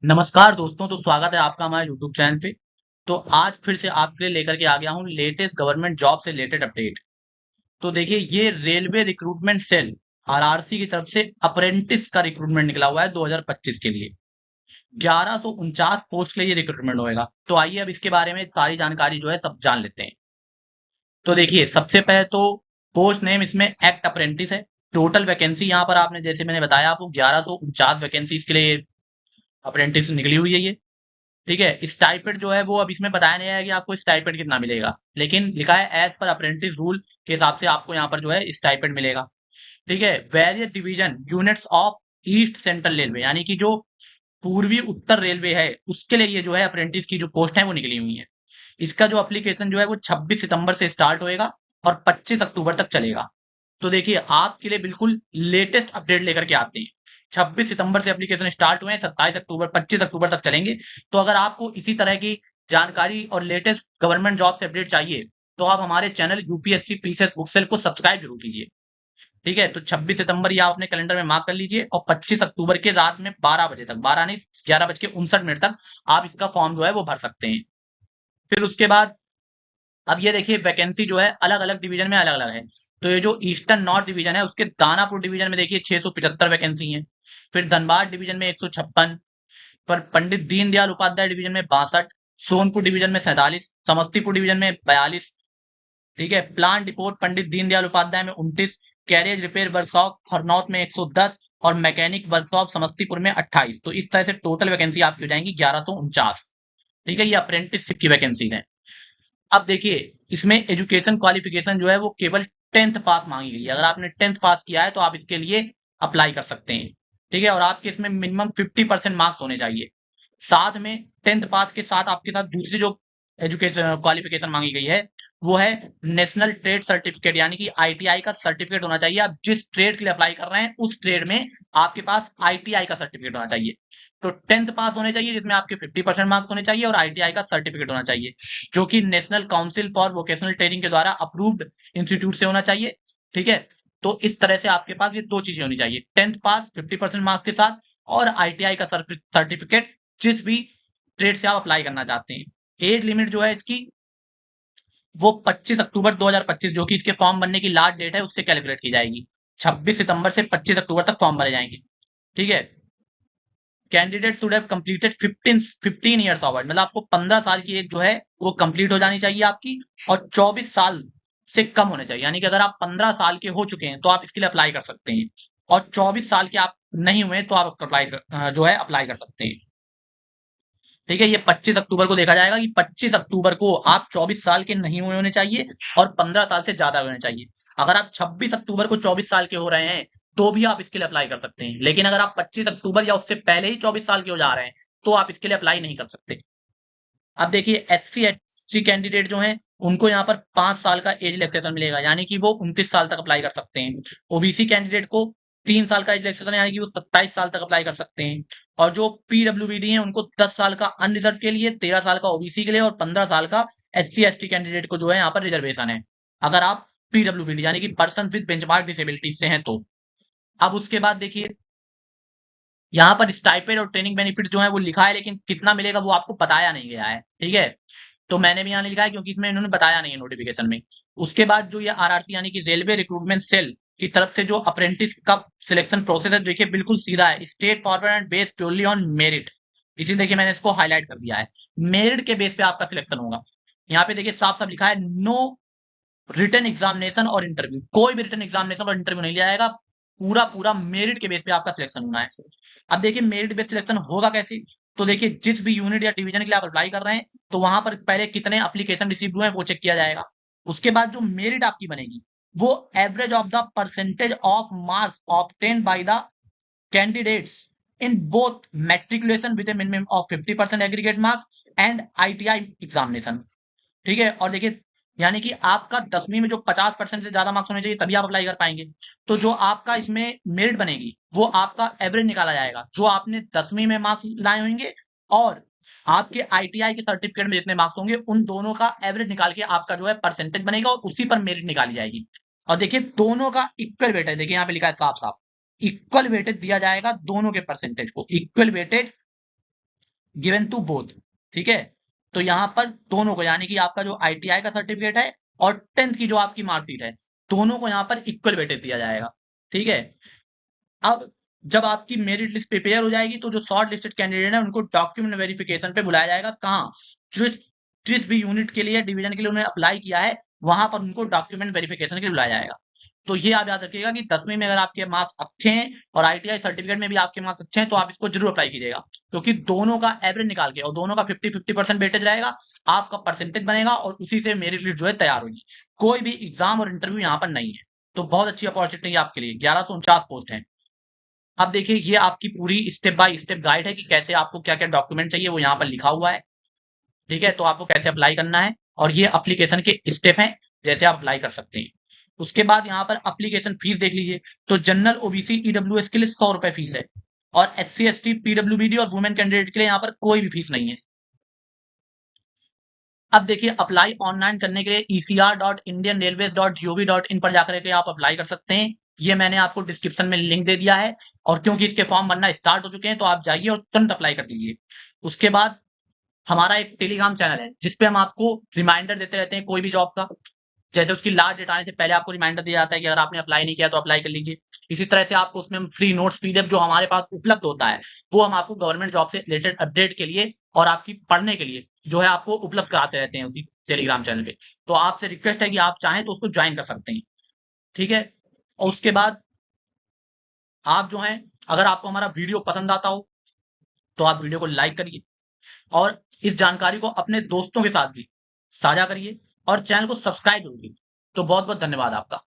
नमस्कार दोस्तों, तो स्वागत है आपका हमारे यूट्यूब चैनल पे। तो आज फिर से आपके लिए लेकर के आ गया हूँ लेटेस्ट गवर्नमेंट जॉब से रिलेटेड अपडेट। तो देखिए, ये रेलवे रिक्रूटमेंट सेल आरआरसी की तरफ से अप्रेंटिस का रिक्रूटमेंट निकला हुआ है 2025 के लिए। 1149 पोस्ट के लिए रिक्रूटमेंट होएगा। तो आइए अब इसके बारे में सारी जानकारी जो है सब जान लेते हैं। तो देखिए, सबसे पहले तो पोस्ट नेम इसमें एक्ट अप्रेंटिस है। टोटल वैकेंसी यहाँ पर आपने जैसे मैंने बताया आपको 1149 वैकेंसी के लिए अप्रेंटिस निकली हुई है ये। ठीक है, स्टाइपेंड जो है वो अब इसमें बताया नहीं है कि आपको स्टाइपेंड कितना मिलेगा, लेकिन लिखा है एज पर अप्रेंटिस रूल के हिसाब से आपको यहाँ पर जो है स्टाइपेंड मिलेगा। ठीक है, various division units of east central railway, यानी कि जो पूर्वी उत्तर रेलवे है उसके लिए ये जो है अप्रेंटिस की जो पोस्ट है वो निकली हुई है। इसका जो एप्लीकेशन जो है वो 26 सितंबर से स्टार्ट होएगा और 25 अक्टूबर तक चलेगा। तो देखिए, आपके लिए बिल्कुल लेटेस्ट अपडेट लेकर के आते हैं। 26 सितंबर से एप्लीकेशन स्टार्ट हुए हैं, 27 अक्टूबर 25 अक्टूबर तक चलेंगे। तो अगर आपको इसी तरह की जानकारी और लेटेस्ट गवर्नमेंट जॉब से अपडेट चाहिए तो आप हमारे channel UPSC PCS book cell को सब्सक्राइब जरूर कीजिए। ठीक है, तो 26 सितंबर ये आप अपने कैलेंडर में मार्क कर लीजिए और 25 अक्टूबर के रात में 12 बजे तक, 12 नहीं 11:59 तक आप इसका फॉर्म जो है वो भर सकते हैं। फिर उसके बाद अब ये देखिए, वैकेंसी जो है अलग अलग डिवीजन में अलग अलग है। तो ये जो ईस्टर्न नॉर्थ डिवीजन है उसके दानापुर डिवीजन में देखिए 675 वैकेंसी है। फिर धनबाद डिवीजन में 156, पर पंडित दीनदयाल उपाध्याय डिवीजन में 62, सोनपुर डिवीजन में 47, समस्तीपुर डिवीजन में 42। ठीक है, प्लांट डिपोट पंडित दीनदयाल उपाध्याय में 29, कैरियर रिपेयर वर्कशॉप हरनौत में 110 और मैकेनिक वर्कशॉप समस्तीपुर में 28। तो इस तरह से टोटल वैकेंसी आपकी हो जाएंगी 1149। ठीक है, ये अप्रेंटिसशिप की वैकेंसी है। अब देखिए, इसमें एजुकेशन क्वालिफिकेशन जो है वो केवल 10th पास मांगी गई है। अगर आपने 10th पास किया है तो आप इसके लिए अप्लाई कर सकते हैं। ठीक है, और आपके इसमें मिनिमम 50% मार्क्स होने चाहिए। साथ में 10th पास के साथ आपके साथ दूसरी जो एजुकेशन क्वालिफिकेशन मांगी गई है वो है नेशनल ट्रेड सर्टिफिकेट, यानी कि आईटीआई का सर्टिफिकेट होना चाहिए। आप जिस ट्रेड के लिए अप्लाई कर रहे हैं उस ट्रेड में आपके पास आईटीआई का सर्टिफिकेट होना चाहिए। तो 10th पास होने चाहिए जिसमें आपके 50% मार्क्स होने चाहिए और आईटीआई का सर्टिफिकेट होना चाहिए, जो कि national council for vocational training के द्वारा अप्रूव्ड इंस्टीट्यूट से होना चाहिए। ठीक है, तो इस तरह से आपके पास ये दो चीजें होनी चाहिए, 10th पास 50% मार्क्स के साथ और आईटीआई का सर्टिफिकेट जिस भी ट्रेड से आप अप्लाई करना चाहते हैं। एज लिमिट जो है इसकी वो 25 अक्टूबर 2025, जो कि इसके फॉर्म भरने की लास्ट डेट है, उससे कैलकुलेट की जाएगी। 26 सितंबर से 25 अक्टूबर तक फॉर्म भरे जाएंगे। ठीक है, candidate should have completed 15 years of age, मतलब आपको 15 साल की एज जो है वो कंप्लीट हो जानी चाहिए आपकी, और 24 साल से कम होने चाहिए। यानी कि अगर आप 15 साल के हो चुके हैं तो आप इसके लिए अप्लाई कर सकते हैं, और 24 साल के आप नहीं हुए तो आप जो है अप्लाई कर सकते हैं। ठीक है, ये 25 अक्टूबर को देखा जाएगा कि 25 अक्टूबर को आप 24 साल के नहीं हुए होने चाहिए और 15 साल से ज्यादा होने चाहिए। अगर आप 26 अक्टूबर को 24 साल के हो रहे हैं तो भी आप इसके लिए अप्लाई कर सकते हैं, लेकिन अगर आप 25 अक्टूबर या उससे पहले ही 24 साल के हो जा रहे हैं तो आप इसके लिए अप्लाई नहीं कर सकते। अब देखिए, एससी एसटी कैंडिडेट जो हैं उनको यहाँ पर 5 साल का एज रिलैक्सेशन मिलेगा, यानी कि वो 29 साल तक अप्लाई कर सकते हैं। ओबीसी कैंडिडेट को 3 साल का एज रिलैक्सेशन, यानी कि वो 27 साल तक अप्लाई कर सकते हैं। और जो पीडब्ल्यूबीडी है उनको 10 साल का अनरिजर्व के लिए, 13 साल का ओबीसी के लिए और 15 साल का एससी एसटी कैंडिडेट को जो है यहाँ पर रिजर्वेशन है, अगर आप पीडब्ल्यूबीडी यानी कि पर्सन विद बेंचमार्क डिसेबिलिटीज से हैं तो। अब उसके बाद देखिए, यहाँ पर स्टाइपेंड और ट्रेनिंग बेनिफिट जो है वो लिखा है, लेकिन कितना मिलेगा वो आपको बताया नहीं गया है। ठीक है, तो मैंने भी यहाँ लिखा है क्योंकि इसमें इन्होंने बताया नहीं है नोटिफिकेशन में। उसके बाद जो ये आरआरसी यानी कि रेलवे रिक्रूटमेंट सेल की तरफ से जो अप्रेंटिस का सिलेक्शन प्रोसेस है, देखिए बिल्कुल सीधा है, straight forward and based purely on merit. इसी देखिए मैंने इसको हाईलाइट कर दिया है, मेरिट के बेस पे आपका सिलेक्शन होगा। यहाँ पे देखिए साफ साफ लिखा है, नो रिटन एग्जामिनेशन और इंटरव्यू, कोई भी रिटन एग्जामिनेशन और इंटरव्यू नहीं लिया जाएगा। पूरा पूरा मेरिट के बेस पे आपका सिलेक्शन होना है। अब देखिए, मेरिट बेस्ड सिलेक्शन होगा कैसे। तो देखिए, जिस भी यूनिट या डिवीजन के लिए आप अप्लाई कर रहे हैं तो वहां पर पहले कितने एप्लीकेशन रिसीव हुए हैं वो चेक किया जाएगा। उसके बाद जो मेरिट आपकी बनेगी वो average of the percentage of marks obtain by the candidates in both matriculation with A minimum of 50% aggregate marks and ITI examination. ठीक है, और देखिए, यानी कि आपका 10वीं में जो 50% से ज्यादा मार्क्स होने चाहिए तभी आप अप्लाई कर पाएंगे। तो जो आपका इसमें मेरिट बनेगी वो आपका एवरेज निकाला जाएगा, जो आपने 10वीं में मार्क्स लाए होंगे और आपके आईटीआई के सर्टिफिकेट में जितने मार्क्स होंगे उन दोनों का एवरेज निकाल के आपका जो है परसेंटेज बनेगा और उसी पर मेरिट निकाली जाएगी। और देखिए, दोनों का इक्वल वेटेज, देखिए यहाँ पे लिखा है साफ साफ, इक्वल वेटेज दिया जाएगा दोनों के परसेंटेज को, equal weightage given to both, ठीक है। तो यहाँ पर दोनों को, यानी कि आपका जो ITI का सर्टिफिकेट है और 10th की जो आपकी मार्कशीट है, दोनों को यहाँ पर इक्वल वेटेज दिया जाएगा, ठीक है। अब जब आपकी मेरिट लिस्ट प्रिपेयर हो जाएगी तो जो शॉर्ट लिस्टेड कैंडिडेट है उनको डॉक्यूमेंट वेरिफिकेशन पे बुलाया जाएगा। कहाँ? जिस जिस भी यूनिट के लिए, डिवीजन के लिए उन्होंने अप्लाई किया है, वहां पर उनको डॉक्यूमेंट वेरिफिकेशन के लिए बुलाया जाएगा। तो ये आप याद रखिएगा कि 10वीं में अगर आपके मार्क्स अच्छे हैं और ITI सर्टिफिकेट में भी आपके मार्क्स अच्छे हैं तो आप इसको जरूर अप्लाई कीजिएगा, क्योंकि दोनों का एवरेज निकाल के और दोनों का 50-50% वेटेज रहेगा, आपका परसेंटेज बनेगा और उसी से मेरिट लिस्ट जो है तैयार होगी। कोई भी एग्जाम और इंटरव्यू यहाँ पर नहीं है। तो बहुत अच्छी अपॉर्चुनिटी है आपके लिए। 1149 पोस्ट है। अब देखिए, ये आपकी पूरी स्टेप बाय स्टेप गाइड है कि कैसे आपको क्या क्या डॉक्यूमेंट चाहिए, वो यहाँ पर लिखा हुआ है, ठीक है। तो आपको कैसे अप्लाई करना है और ये एप्लीकेशन के स्टेप हैं, जैसे आप अप्लाई कर सकते हैं। उसके बाद यहाँ पर एप्लीकेशन फीस देख लीजिए। तो जनरल, OBC, EWS के लिए 100 रुपए फीस है और SC ST PWBD और वुमेन कैंडिडेट के लिए यहाँ पर कोई भी फीस नहीं है। अब देखिए, अप्लाई ऑनलाइन करने के लिए ecr.indianrailways.gov.in पर जाकर के आप अप्लाई कर सकते हैं। ये मैंने आपको डिस्क्रिप्शन में लिंक दे दिया है, और क्योंकि इसके फॉर्म बनना स्टार्ट हो चुके हैं तो आप जाइए और तुरंत अप्लाई कर दीजिए। उसके बाद हमारा एक टेलीग्राम चैनल है जिसपे हम आपको रिमाइंडर देते रहते हैं कोई भी जॉब का। जैसे उसकी लास्ट डेट आने से पहले आपको रिमाइंडर दिया जाता है कि अगर आपने अप्लाई नहीं किया तो अप्लाई कर लीजिए। इसी तरह से आपको उसमें फ्री नोट्स PDF जो हमारे पास उपलब्ध होता है, वो हम आपको गवर्नमेंट जॉब से रिलेटेड अपडेट के लिए और आपकी पढ़ने के लिए जो है आपको उपलब्ध कराते रहते हैं उसी टेलीग्राम चैनल पे। तो आपसे रिक्वेस्ट है कि आप चाहें तो उसको ज्वाइन कर सकते हैं, ठीक है। और उसके बाद आप जो है, अगर आपको हमारा वीडियो पसंद आता हो तो आप वीडियो को लाइक करिए और इस जानकारी को अपने दोस्तों के साथ भी साझा करिए और चैनल को सब्सक्राइब करिए। तो बहुत बहुत धन्यवाद आपका।